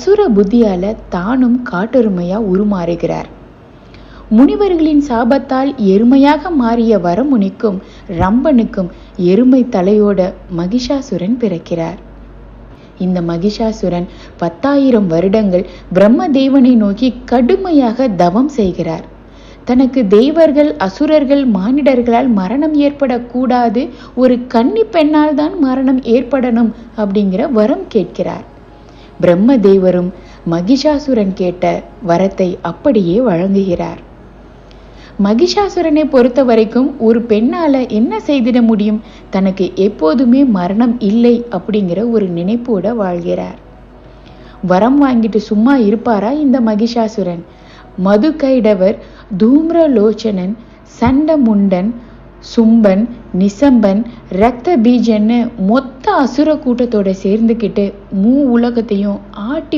அசுர புத்தியால தானும் காட்டெருமையா உருமாறுகிறார். முனிவர்களின் சாபத்தால் எருமையாக மாறிய வரமுனிக்கும் ரம்பனுக்கும் எருமை தலையோட மகிஷாசுரன் பிறக்கிறார். இந்த மகிஷாசுரன் 10,000 வருடங்கள் பிரம்மதேவனை நோக்கி கடுமையாக தவம் செய்கிறார். தனக்கு தேவர்கள், அசுரர்கள், மானிடர்களால் மரணம் ஏற்படக்கூடாது, ஒரு கன்னி பெண்ணால் தான் மரணம் ஏற்படணும் அப்படிங்கிற வரம் கேட்கிறார். பிரம்மதேவரும் மகிஷாசுரன் கேட்ட வரத்தை அப்படியே வழங்குகிறார். மகிஷாசுரனை பொறுத்த வரைக்கும் ஒரு பெண்ணால என்ன செய்திட முடியும்? தனக்கு எப்போதுமே மரணம் இல்லை அப்படிங்கிற ஒரு நினைப்போட வாழ்கிறார். வரம் வாங்கிட்டு சும்மா இருப்பாரா இந்த மகிஷாசுரன்? மது கைடவர், தூம்ரலோச்சனன், சண்டமுண்டன், சும்பன், நிசம்பன், ரத்த பீஜன்னு மொத்த அசுர கூட்டத்தோட சேர்ந்துக்கிட்டு உலகத்தையும் ஆட்டி